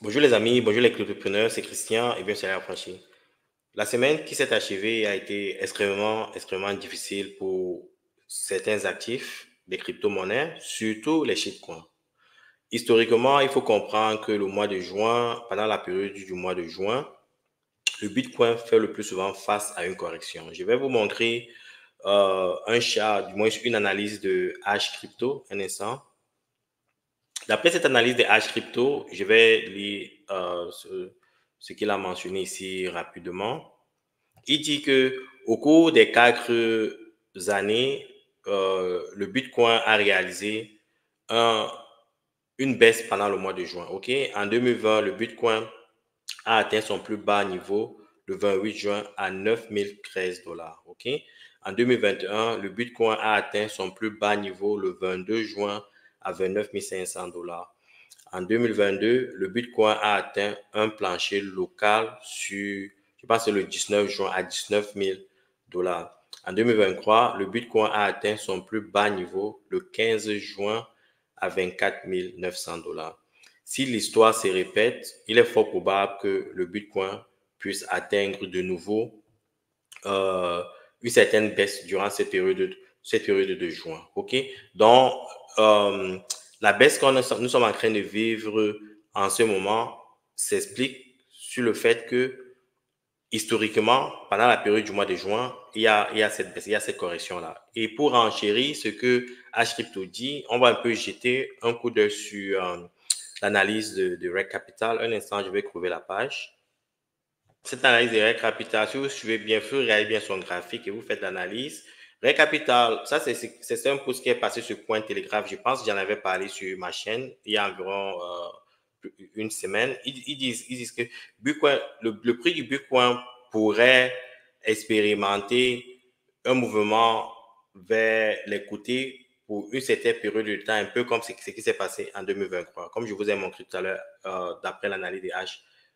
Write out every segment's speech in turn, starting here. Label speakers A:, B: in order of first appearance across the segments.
A: Bonjour les amis, bonjour les cryptopreneurs, c'est Christian et bien c'est Affranchi. La semaine qui s'est achevée a été extrêmement difficile pour certains actifs des crypto-monnaies, surtout les shitcoins. Historiquement, il faut comprendre que le mois de juin, pendant la période du mois de juin, le Bitcoin fait le plus souvent face à une correction. Je vais vous montrer un chart, du moins une analyse de H Crypto, un instant. D'après cette analyse des H crypto, je vais lire ce qu'il a mentionné ici rapidement. Il dit que au cours des 4 années, le Bitcoin a réalisé un, une baisse pendant le mois de juin. Ok, en 2020, le Bitcoin a atteint son plus bas niveau le 28 juin à 9013 dollars. Ok, en 2021, le Bitcoin a atteint son plus bas niveau le 22 juin à 29 500 dollars. En 2022, le Bitcoin a atteint un plancher local sur, je pense, le 19 juin à 19 000 dollars. En 2023, le Bitcoin a atteint son plus bas niveau le 15 juin à 24 900 dollars. Si l'histoire se répète, il est fort probable que le Bitcoin puisse atteindre de nouveau euh, une certaine baisse durant cette période de juin. OK? Donc, euh, la baisse que nous sommes en train de vivre en ce moment s'explique sur le fait que, historiquement, pendant la période du mois de juin, il y a cette baisse, il y a cette correction-là. Et pour enchérir ce que H-Crypto dit, on va un peu jeter un coup d'œil sur l'analyse de Reg Capital. Un instant, je vais trouver la page. Cette analyse de Reg Capital, si vous suivez bien, vous regardez bien son graphique et vous faites l'analyse. Reg Capital, ça c'est un post qui est passé sur Coin Telegraph. Je pense que j'en avais parlé sur ma chaîne il y a environ une semaine. Ils disent que Bitcoin, le prix du Bitcoin pourrait expérimenter un mouvement vers les côtés pour une certaine période de temps, un peu comme ce qui s'est passé en 2023. Comme je vous ai montré tout à l'heure, d'après l'analyse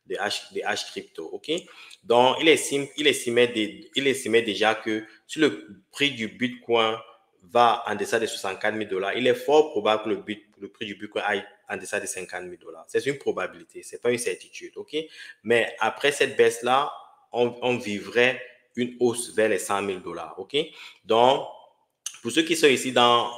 A: des H crypto. OK? Donc, il estimait déjà que si le prix du Bitcoin va en deçà de 64 000 dollars, il est fort probable que le prix du Bitcoin aille en deçà de 50 000 dollars. C'est une probabilité, ce n'est pas une certitude. OK? Mais après cette baisse-là, on vivrait une hausse vers les 100 000 dollars. OK? Donc, pour ceux qui sont ici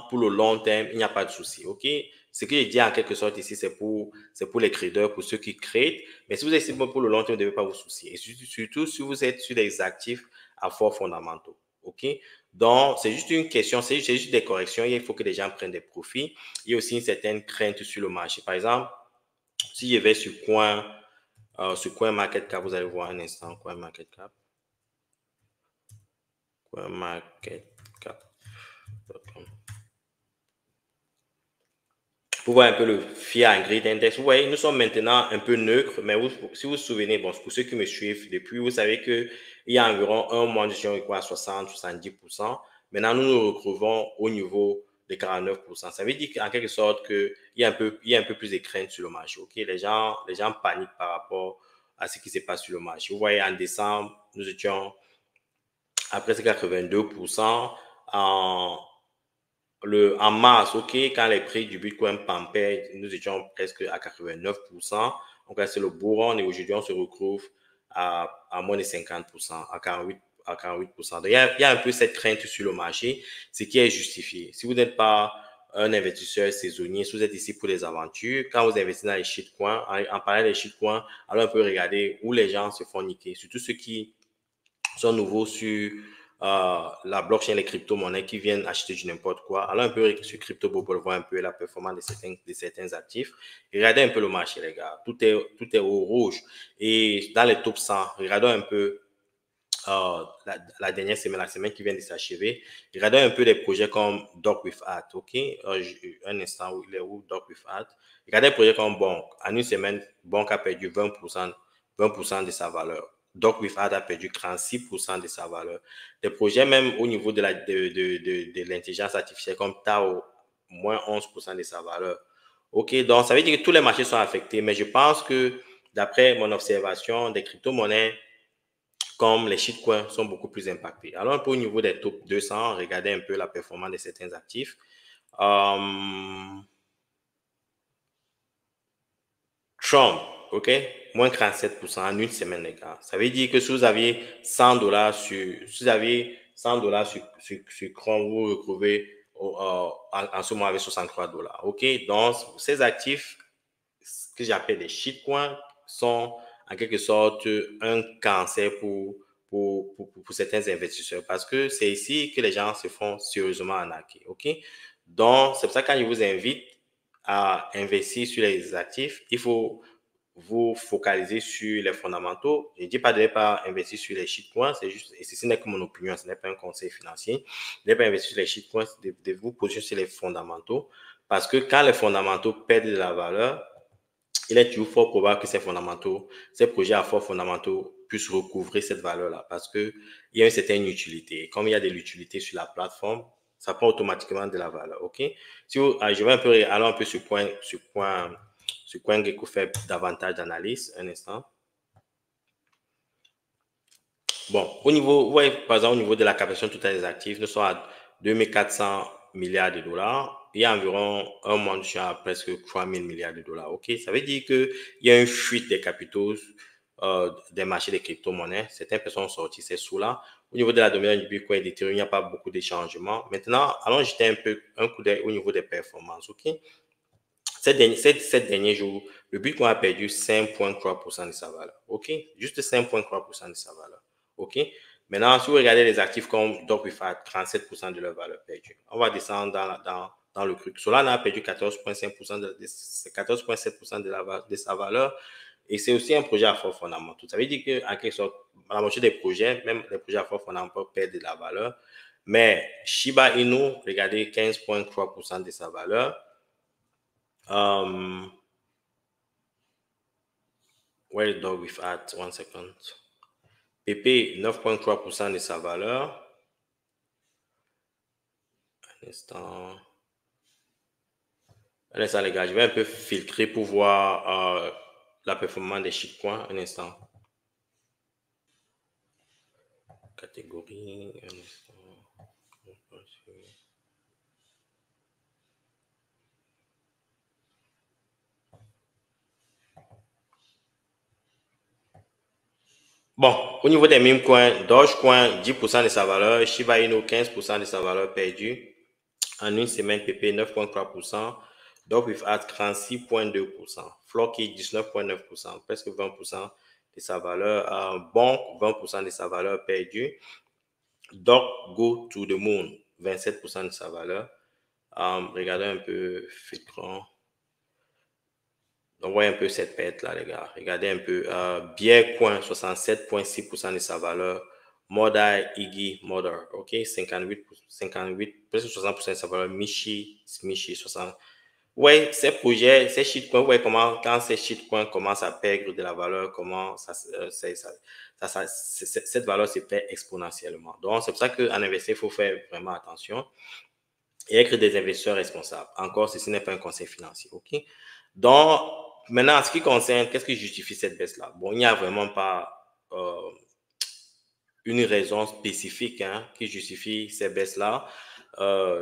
A: pour le long terme, il n'y a pas de souci. OK? Ce que je dis en quelque sorte ici, c'est pour les traders, pour ceux qui créent. Mais si vous êtes ici pour le long terme, vous ne devez pas vous soucier. Et surtout si vous êtes sur des actifs à forts fondamentaux. OK? Donc, c'est juste une question, c'est juste des corrections. Il faut que les gens prennent des profits. Il y a aussi une certaine crainte sur le marché. Par exemple, si je vais sur Coin Market Cap, vous allez voir un instant, Coin Market Cap. Coin Market Cap. Pour voir un peu le Fear and Greed Index. Vous voyez, nous sommes maintenant un peu neutres, mais si vous vous souvenez, bon, pour ceux qui me suivent depuis, vous savez qu'il y a environ un mois, nous étions à 60-70%. Maintenant, nous nous retrouvons au niveau de 49%. Ça veut dire qu'en quelque sorte qu'il y a un peu plus de crainte sur le marché. OK? Les gens paniquent par rapport à ce qui se passe sur le marché. Vous voyez, en décembre, nous étions à presque 82%. En mars, OK, quand les prix du Bitcoin pampaient, nous étions presque à 89%. Donc, c'est le beau rond et aujourd'hui, on se retrouve à moins de 50%, à 48%. Donc, il y a un peu cette crainte sur le marché, ce qui est justifié. Si vous n'êtes pas un investisseur saisonnier, si vous êtes ici pour les aventures, quand vous investissez dans les shitcoins, en parlant des shitcoins, alors on peut regarder où les gens se font niquer, surtout ceux qui sont nouveaux sur la blockchain, les crypto-monnaies qui viennent acheter du n'importe quoi. Alors un peu sur CryptoBubble, voir un peu la performance de certains actifs. Regardez un peu le marché, les gars. Tout est au rouge. Et dans les top 100, regardons un peu la dernière semaine, la semaine qui vient de s'achever. Regardons un peu des projets comme Doc with Art. OK? Un instant, où il est où Doc with Art? Regardez un projet comme Bonk. En une semaine, Bonk a perdu 20% de sa valeur. Doc with Art a perdu 36% de sa valeur. Des projets même au niveau de l'intelligence artificielle comme Tao, moins 11% de sa valeur. OK, donc ça veut dire que tous les marchés sont affectés, mais je pense que d'après mon observation, des crypto-monnaies comme les shitcoins sont beaucoup plus impactés. Alors, un peu au niveau des top 200, regardez un peu la performance de certains actifs. Trump, OK? Moins 37% en une semaine, les gars. Ça veut dire que si vous aviez 100 dollars si vous aviez 100 dollars sur Chrome, vous retrouvez en ce moment avec 63 dollars. OK? Donc, ces actifs que j'appelle des shitcoins sont en quelque sorte un cancer pour certains investisseurs parce que c'est ici que les gens se font sérieusement arnaquer. OK? Donc, c'est pour ça que quand je vous invite à investir sur les actifs, il faut vous focaliser sur les fondamentaux. Je ne dis pas de ne pas investir sur les shitcoins, c'est juste, et ceci n'est que mon opinion, ce n'est pas un conseil financier. De ne pas investir sur les shitcoins, de vous positionner sur les fondamentaux parce que quand les fondamentaux perdent de la valeur, il est toujours fort probable que ces fondamentaux, ces projets à forts fondamentaux puissent recouvrer cette valeur-là parce qu'il y a une certaine utilité. Comme il y a de l'utilité sur la plateforme, ça prend automatiquement de la valeur. OK? Si vous, je vais aller un peu sur CoinGecko fait davantage d'analyse. Un instant. Bon, au niveau, ouais, par exemple, au niveau de la captation totale des actifs, nous sommes à 2400 milliards de dollars. Il y a environ un mois, nous sommes à presque 3000 milliards de dollars. OK? Ça veut dire qu'il y a une fuite des capitaux des marchés des crypto-monnaies. Certaines personnes ont sorti ces sous-là. Au niveau de la dominance du Bitcoin et d'Ethereum, il n'y a pas beaucoup de changements. Maintenant, allons jeter un coup d'œil au niveau des performances. OK? Ces derniers jours, le Bitcoin a perdu 5,3% de sa valeur. OK? Juste 5,3% de sa valeur. OK? Maintenant, si vous regardez les actifs comme DocWithat, 37% de leur valeur perdue. On va descendre dans le truc. Solana a perdu 14,5% 14,7% de sa valeur. Et c'est aussi un projet à fort fondamental. Ça veut dire qu'en quelque sorte, la moitié des projets, même les projets à fort fondamental, perdent de la valeur. Mais Shiba Inu, regardez, 15,3% de sa valeur. Where the dog with at 1 second. PP, 9,3% de sa valeur. Un instant. Un instant, les gars. Je vais un peu filtrer pour voir la performance des shitcoins. Un instant. Catégorie. Un instant. Bon, au niveau des meme coins, Dogecoin, 10% de sa valeur, Shiba Inu, 15% de sa valeur perdue. En une semaine, PP, 9,3%, Dog with Art, 36,2%, Flocky, 19,9%, presque 20% de sa valeur. Bonk, 20% de sa valeur perdue. Dog Go to the Moon, 27% de sa valeur. Regardez un peu, filtrons. On voit un peu cette perte-là, les gars. Regardez un peu. Biercoin, 67,6% de sa valeur. Modai, Iggy, Mother, OK? 58, presque 60% de sa valeur. Michi, 60. Ouais, ces projets, ces shitcoins, ouais, comment, quand ces shitcoins commencent à perdre de la valeur, comment cette valeur se perd exponentiellement. Donc, c'est pour ça qu'en investissement, il faut faire vraiment attention et être des investisseurs responsables. Encore, ceci n'est pas un conseil financier, OK? Donc, maintenant, en ce qui concerne, qu'est-ce qui justifie cette baisse-là? Bon, il n'y a vraiment pas une raison spécifique qui justifie ces baisses-là.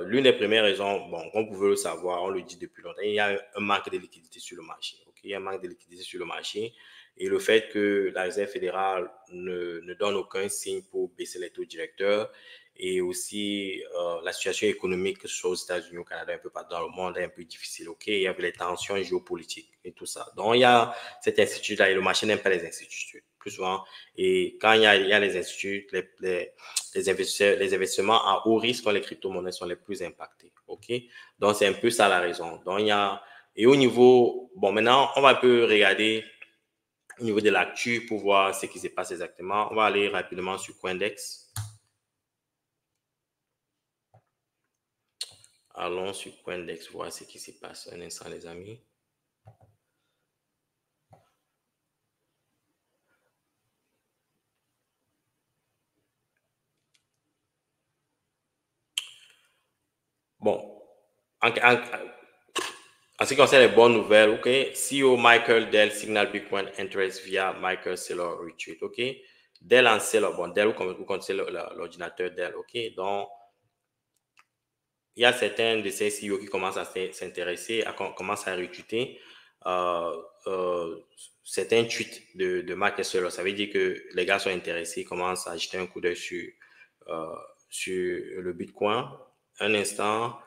A: L'une des premières raisons, bon, comme vous pouvez le savoir, on le dit depuis longtemps, il y a un manque de liquidité sur le marché. Okay? Il y a un manque de liquidité sur le marché et le fait que la Réserve fédérale ne donne aucun signe pour baisser les taux directeurs et aussi la situation économique, que ce soit aux États-Unis, au Canada, un peu partout dans le monde, est un peu difficile. OK? Il y avait les tensions géopolitiques et tout ça. Donc, il y a cet institut-là et le marché n'aime pas les instituts plus souvent. Et quand il y a les instituts, les investissements à haut risque, les crypto-monnaies sont les plus impactés. OK? Donc, c'est un peu ça la raison. Donc, il y a, et au niveau, bon, maintenant, on va un peu regarder au niveau de l'actu pour voir ce qui se passe exactement. On va aller rapidement sur Coindex. Allons sur Coindex, voir ce qui se passe. Un instant, les amis. Bon, en ce qui concerne les bonnes nouvelles, OK, CEO Michael Dell signal Bitcoin interest via Michael Saylor retweet, OK. Dell en Saylor, bon, Dell, vous connaissez l'ordinateur Dell, OK. Donc, il y a certains de ces CEO qui commencent à s'intéresser, commencent à retweeter certains tweets de Mark Esler. Ça veut dire que les gars sont intéressés, ils commencent à jeter un coup d'œil sur le Bitcoin. Un instant,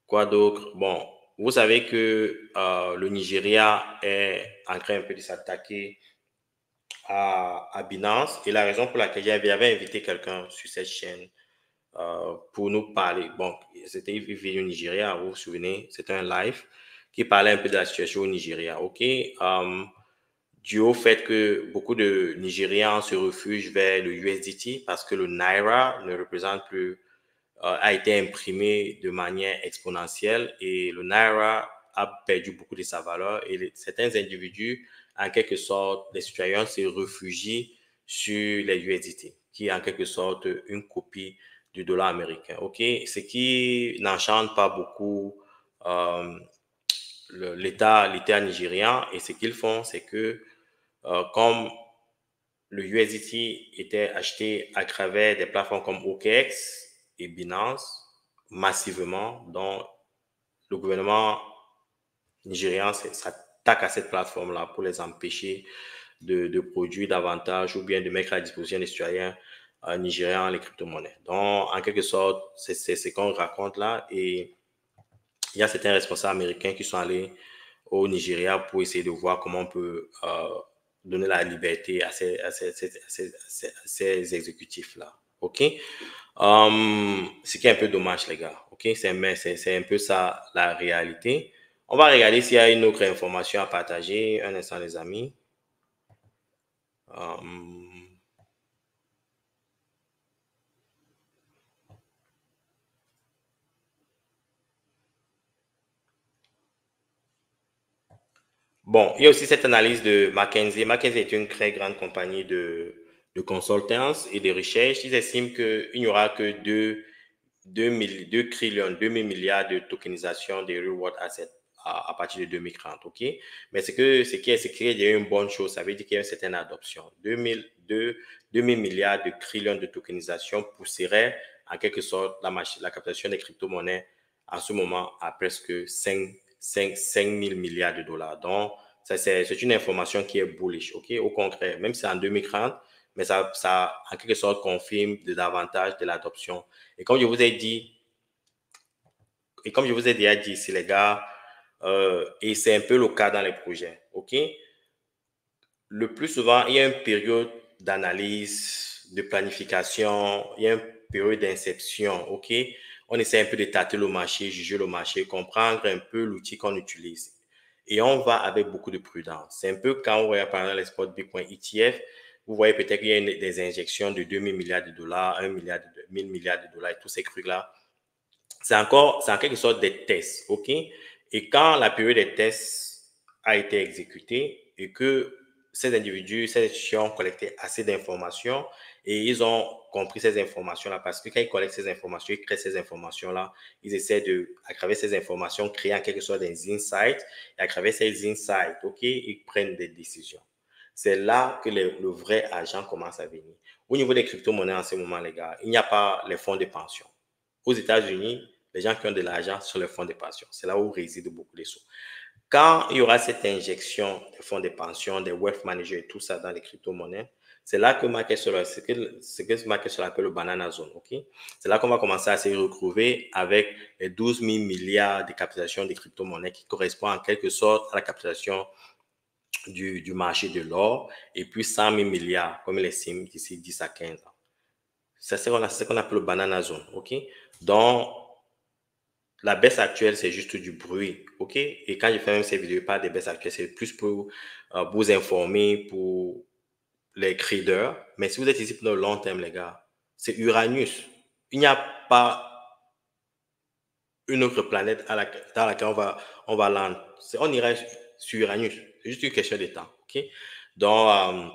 A: quoi d'autre? Bon, vous savez que le Nigeria est en train un peu de s'attaquer à Binance. Et la raison pour laquelle j'avais invité quelqu'un sur cette chaîne pour nous parler. Bon, c'était une vidéo au Nigeria, vous vous souvenez, c'était un live qui parlait un peu de la situation au Nigeria. OK? Dû au fait que beaucoup de Nigérians se refugent vers le USDT parce que le Naira ne représente plus, a été imprimé de manière exponentielle et le Naira a perdu beaucoup de sa valeur et certains individus, en quelque sorte, les citoyens se réfugient sur les USDT, qui est en quelque sorte une copie du dollar américain. OK? Ce qui n'enchante pas beaucoup l'État nigérian et ce qu'ils font, c'est que comme le USDT était acheté à travers des plateformes comme OKX et Binance massivement, dont le gouvernement nigérian s'attaque à cette plateforme-là pour les empêcher de produire davantage ou bien de mettre à la disposition des citoyens nigérians les crypto-monnaies. Donc, en quelque sorte, c'est ce qu'on raconte là. Et il y a certains responsables américains qui sont allés au Nigeria pour essayer de voir comment on peut donner la liberté à ces exécutifs-là. OK? Ce qui est un peu dommage, les gars. OK? C'est un peu ça la réalité. On va regarder s'il y a une autre information à partager. Un instant, les amis. Bon, il y a aussi cette analyse de McKinsey. McKinsey est une très grande compagnie de consultance et de recherche. Ils estiment qu'il n'y aura que 2 trillions, 2000 milliards de tokenisation des real world assets à partir de 2030. OK? Mais ce qui est une bonne chose, ça veut dire qu'il y a une certaine adoption. 2000 milliards de trillions de tokenisation pousserait en quelque sorte la captation des crypto-monnaies en ce moment à presque 5 000 milliards de dollars. Donc, c'est une information qui est bullish. OK? Au contraire, même si c'est en 2030, mais ça en quelque sorte confirme davantage de l'adoption. Et comme je vous ai dit, déjà dit ici, les gars, et c'est un peu le cas dans les projets. OK? Le plus souvent, il y a une période d'analyse, de planification, il y a une période d'inception. OK? On essaie un peu de tâter le marché, juger le marché, comprendre un peu l'outil qu'on utilise. Et on va avec beaucoup de prudence. C'est un peu quand on regarde par exemple les spots Bitcoin ETF, vous voyez peut-être qu'il y a des injections de 2000 milliards de dollars, 1 milliard, 1000 milliards de dollars et tous ces trucs-là. C'est en quelque sorte des tests, OK? Et quand la période des tests a été exécutée et que ces individus, ces institutions ont collecté assez d'informations et ils ont compris ces informations-là parce que quand ils collectent ces informations, ils créent ces informations-là, ils essaient de, à travers ces informations, créer en quelque sorte des insights et à travers ces insights, OK, ils prennent des décisions. C'est là que le vrai argent commence à venir. Au niveau des crypto-monnaies en ce moment, les gars, il n'y a pas les fonds de pension. Aux États-Unis, les gens qui ont de l'argent sur les fonds de pension, c'est là où résident beaucoup les sous. Quand il y aura cette injection des fonds de pension, des wealth managers et tout ça dans les crypto-monnaies, c'est là que ce que Marcus appelle le banana zone. Okay? C'est là qu'on va commencer à se retrouver avec les 12 000 milliards de capitalisation des crypto-monnaies qui correspond en quelque sorte à la capitalisation du marché de l'or et puis 100 000 milliards, comme il estime d'ici 10 à 15 ans. C'est ce qu'on appelle le banana zone. OK? Donc, la baisse actuelle, c'est juste du bruit. OK? Et quand je fais même ces vidéos, pas des baisses actuelles, c'est plus pour vous informer, pour les traders. Mais si vous êtes ici pour le long terme, les gars, c'est Uranus. Il n'y a pas une autre planète dans laquelle on va land. On ira sur Uranus. C'est juste une question de temps. OK? Donc,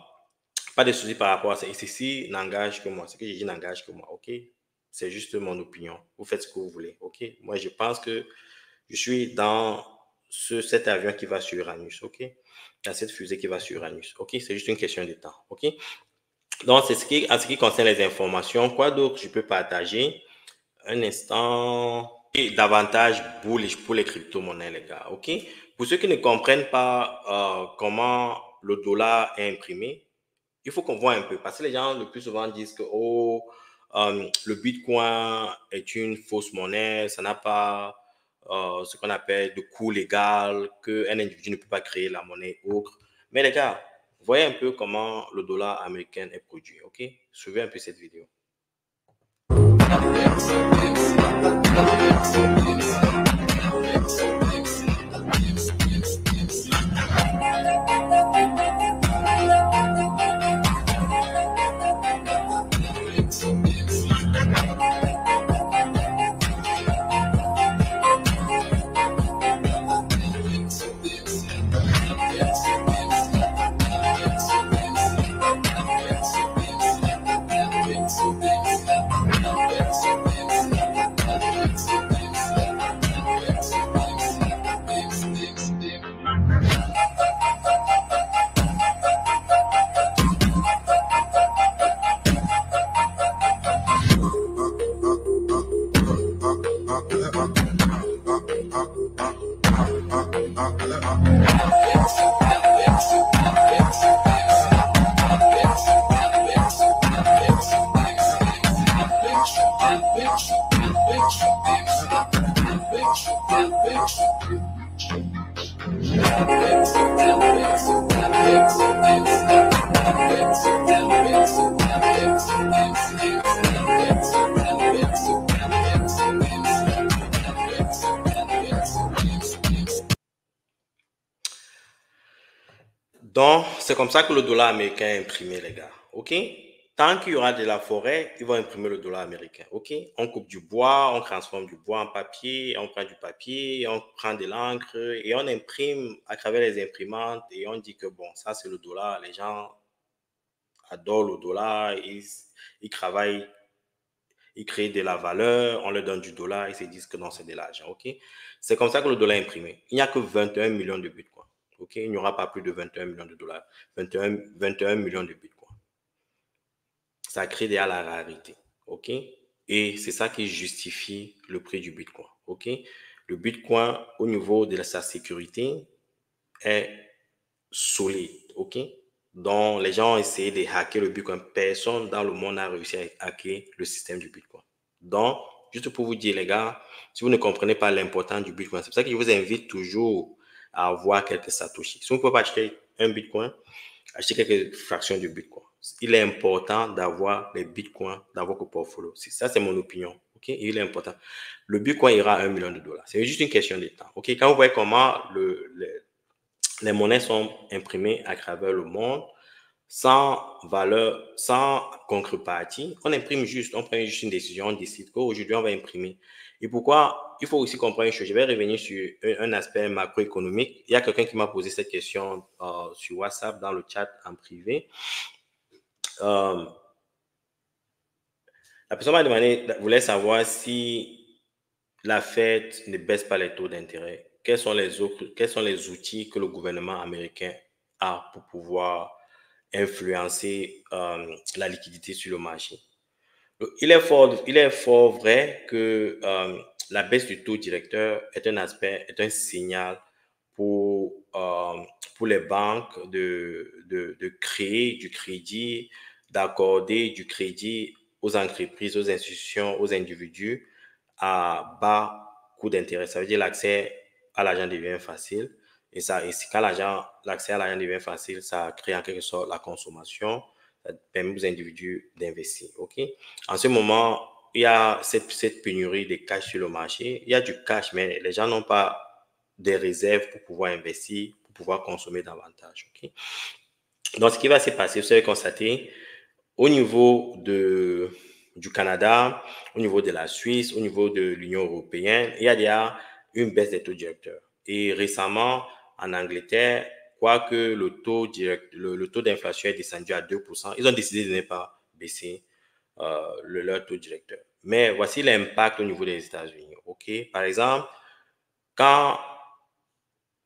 A: pas de souci par rapport à ça. Et ceci n'engage que moi. Ce que j'ai dit n'engage que moi. OK? C'est juste mon opinion. Vous faites ce que vous voulez. OK? Moi, je pense que je suis dans cet avion qui va sur Uranus. OK? Dans cette fusée qui va sur Uranus. OK? C'est juste une question de temps. OK? Donc, c'est en ce qui concerne les informations. Quoi d'autre je peux partager? Un instant. Et davantage bullish pour les crypto-monnaies, les gars. OK? pour ceux qui ne comprennent pas comment le dollar est imprimé, il faut qu'on voit un peu, parce que les gens le plus souvent disent que le Bitcoin est une fausse monnaie, ça n'a pas ce qu'on appelle de coût légal, qu'un individu ne peut pas créer la monnaie autre. Mais les gars, voyez un peu comment le dollar américain est produit, ok? Suivez un peu cette vidéo. Donc, c'est comme ça que le dollar américain est imprimé, les gars. OK? Tant qu'il y aura de la forêt, ils vont imprimer le dollar américain. OK? On coupe du bois, on transforme du bois en papier, on prend du papier, on prend de l'encre et on imprime à travers les imprimantes et on dit que bon, ça c'est le dollar. Les gens adorent le dollar, ils travaillent, ils créent de la valeur, on leur donne du dollar, ils se disent que non, c'est de l'argent. OK? C'est comme ça que le dollar est imprimé. Il n'y a que 21 millions de bitcoins. OK? Il n'y aura pas plus de 21 millions de dollars. 21 millions de bitcoins. Ça crée déjà la rareté. OK? Et c'est ça qui justifie le prix du bitcoin. OK? Le bitcoin, au niveau de sa sécurité, est solide. OK? Donc, les gens ont essayé de hacker le bitcoin. Personne dans le monde n'a réussi à hacker le système du bitcoin. Donc, juste pour vous dire, les gars, si vous ne comprenez pas l'importance du bitcoin, c'est pour ça que je vous invite toujours à avoir quelques satoshis. Si vous ne pouvez pas acheter un bitcoin, achetez quelques fractions du bitcoin. Il est important d'avoir les bitcoins dans votre portfolio. Ça, c'est mon opinion. OK? Il est important. Le bitcoin ira à 1 million de dollars. C'est juste une question de temps. OK? Quand vous voyez comment les monnaies sont imprimées à travers le monde, sans valeur, sans contrepartie, on imprime juste, on prend juste une décision, on décide qu'aujourd'hui, on va imprimer. Et pourquoi? Il faut aussi comprendre une chose. Je vais revenir sur un aspect macroéconomique. Il y a quelqu'un qui m'a posé cette question sur WhatsApp, dans le chat en privé. La personne m'a demandé, voulait savoir si la Fed ne baisse pas les taux d'intérêt. Quels sont les outils que le gouvernement américain a pour pouvoir influencer la liquidité sur le marché? Il est fort vrai que la baisse du taux directeur est un aspect, est un signal pour les banques de créer du crédit, d'accorder du crédit aux entreprises, aux institutions, aux individus à bas coût d'intérêt. Ça veut dire l'accès à l'argent devient facile. Et quand l'accès à l'argent devient facile, ça crée en quelque sorte la consommation. Ça permet aux individus d'investir. OK? En ce moment, il y a cette pénurie de cash sur le marché. Il y a du cash, mais les gens n'ont pas des réserves pour pouvoir investir, pour pouvoir consommer davantage. OK? Donc, ce qui va se passer, vous allez constater, au niveau du Canada, au niveau de la Suisse, au niveau de l'Union européenne, il y a déjà une baisse des taux directeurs. Et récemment, en Angleterre, quoique le taux d'inflation est descendu à 2%, ils ont décidé de ne pas baisser leur taux directeur. Mais voici l'impact au niveau des États-Unis. OK? Par exemple, quand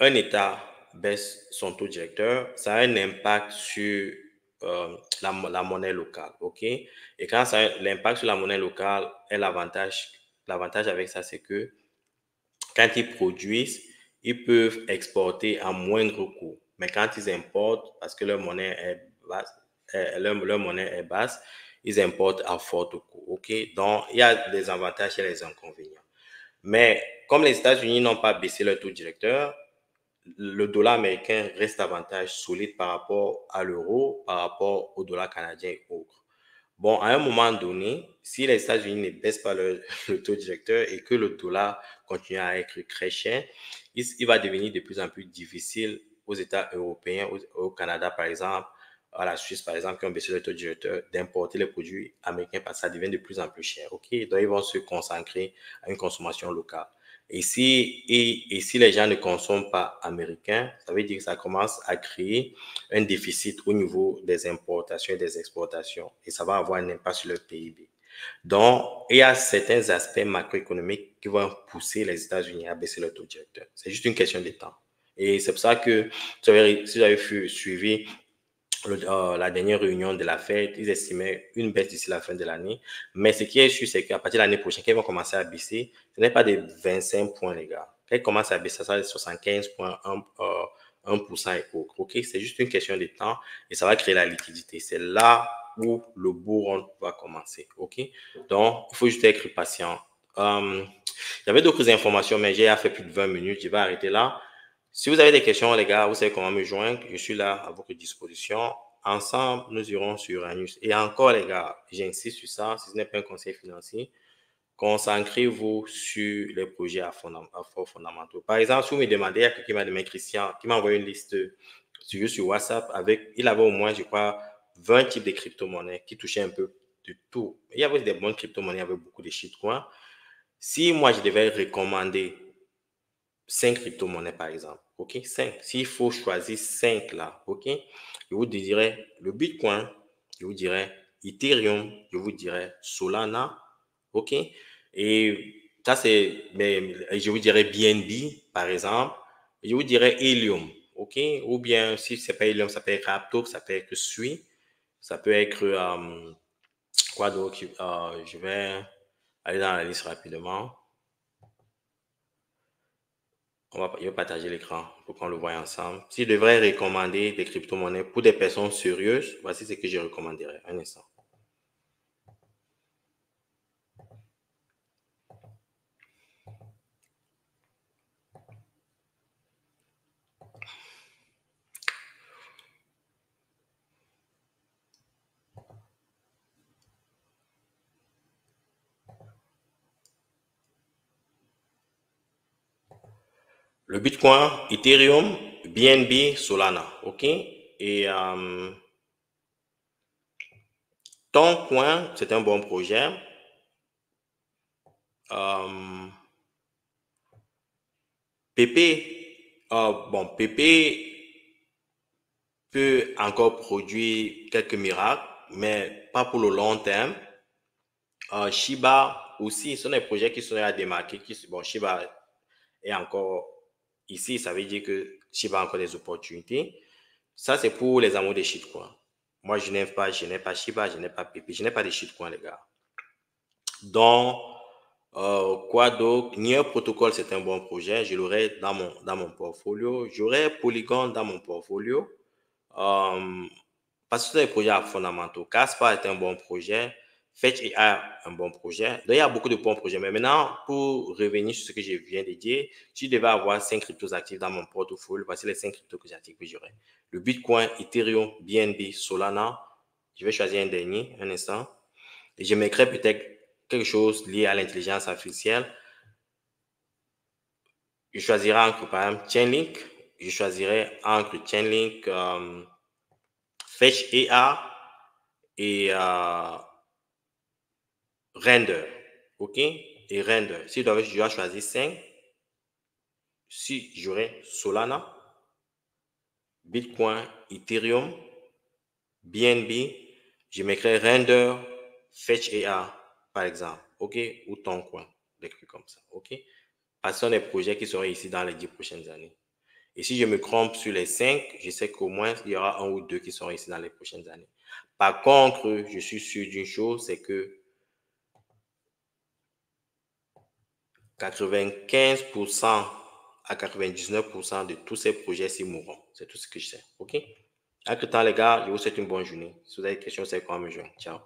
A: un État baisse son taux directeur, ça a un impact sur la monnaie locale. OK? Et quand l'impact sur la monnaie locale est l'avantage avec ça, c'est que quand ils produisent, ils peuvent exporter à moindre coût. Mais quand ils importent, parce que leur monnaie est basse, leur monnaie est basse, ils importent à fort coût. OK? Donc, il y a des avantages et des inconvénients. Mais comme les États-Unis n'ont pas baissé leur taux directeur, le dollar américain reste davantage solide par rapport à l'euro, par rapport au dollar canadien et autres. Bon, à un moment donné, si les États-Unis ne baissent pas le taux directeur et que le dollar continue à être très cher, il va devenir de plus en plus difficile aux États européens, au Canada par exemple, à la Suisse par exemple, qui ont baissé le taux directeur, d'importer les produits américains parce que ça devient de plus en plus cher. OK? Donc, ils vont se consacrer à une consommation locale. Et si les gens ne consomment pas américain, ça veut dire que ça commence à créer un déficit au niveau des importations et des exportations. Et ça va avoir un impact sur le PIB. Donc, il y a certains aspects macroéconomiques qui vont pousser les États-Unis à baisser le taux directeur. C'est juste une question de temps. Et c'est pour ça que, si vous avez suivi la dernière réunion de la Fed, ils estimaient une baisse d'ici la fin de l'année. Mais ce qui est sûr, c'est qu'à partir de l'année prochaine, quand ils vont commencer à baisser, ce n'est pas des 25 points, les gars. Quand ils commencent à baisser, ça va être 75,1% et autres. OK? C'est juste une question de temps et ça va créer la liquidité. C'est là où le beau run va commencer. OK? Donc, il faut juste être patient. Il y avait d'autres informations, mais j'ai fait plus de 20 minutes. Je vais arrêter là. Si vous avez des questions, les gars, vous savez comment me joindre. Je suis là à votre disposition. Ensemble, nous irons sur Anus. Et encore, les gars, j'insiste sur ça, si ce n'est pas un conseil financier, concentrez-vous sur les projets à forts fondamentaux. Par exemple, si vous me demandez, il y a quelqu'un qui m'a demandé, Christian, qui m'a envoyé une liste sur WhatsApp il avait au moins, je crois, 20 types de crypto-monnaies qui touchaient un peu de tout. Il y avait des bonnes crypto-monnaies, il y avait beaucoup de shitcoins. Si moi, je devais recommander 5 crypto-monnaies, par exemple. OK? 5. S'il faut choisir 5 là, OK? Je vous dirais le Bitcoin, je vous dirais Ethereum, je vous dirais Solana, OK? Et ça, je vous dirais BNB, par exemple. Je vous dirais Helium, OK? Ou bien, si ce n'est pas Helium, ça peut être Aptos, ça peut être Sui, ça peut être, quoi d'autre? Je vais aller dans la liste rapidement. Je vais partager l'écran pour qu'on le voie ensemble. Si je devrais recommander des crypto-monnaies pour des personnes sérieuses, voici ce que je recommanderais. Un instant. Le Bitcoin, Ethereum, BNB, Solana. OK? Et Toncoin, c'est un bon projet. PP, bon, PP peut encore produire quelques miracles, mais pas pour le long terme. Shiba aussi, ce sont des projets qui sont à démarquer. Bon, Shiba est encore ici, ça veut dire que Shiba a encore des opportunités. Ça, c'est pour les amours des shitcoins. Moi, je n'ai pas Shiba, je n'ai pas PP, je n'ai pas de shitcoins, les gars. Donc, quoi d'autre? Nier Protocol, c'est un bon projet. Je l'aurai dans mon portfolio. J'aurai Polygon dans mon portfolio. Parce que c'est des projets fondamentaux. Caspar est un bon projet. Fetch AI, un bon projet. Donc, il y a beaucoup de bons projets. Mais maintenant, pour revenir sur ce que je viens de dire, si je devais avoir 5 cryptos actifs dans mon portfolio, voici les 5 cryptos que j'active que j'aurai. Le Bitcoin, Ethereum, BNB, Solana. Je vais choisir un dernier, un instant. Et je mettrai peut-être quelque chose lié à l'intelligence artificielle. Je choisirai entre, par exemple, Chainlink. Je choisirai entre Chainlink, Fetch AI et Render. OK? Et Render. Si je dois choisir 5, si j'aurais Solana, Bitcoin, Ethereum, BNB, je mettrais Render, Fetch AI, par exemple. OK? Ou Toncoin, des trucs comme ça. OK? Parce que ce sont des projets qui seront ici dans les 10 prochaines années. Et si je me trompe sur les 5, je sais qu'au moins, il y aura un ou deux qui seront ici dans les prochaines années. Par contre, je suis sûr d'une chose, c'est que 95% à 99% de tous ces projets s'y mourront. C'est tout ce que je sais. OK? Avec le temps, les gars, je vous souhaite une bonne journée. Si vous avez des questions, c'est quoi me joindre. Ciao.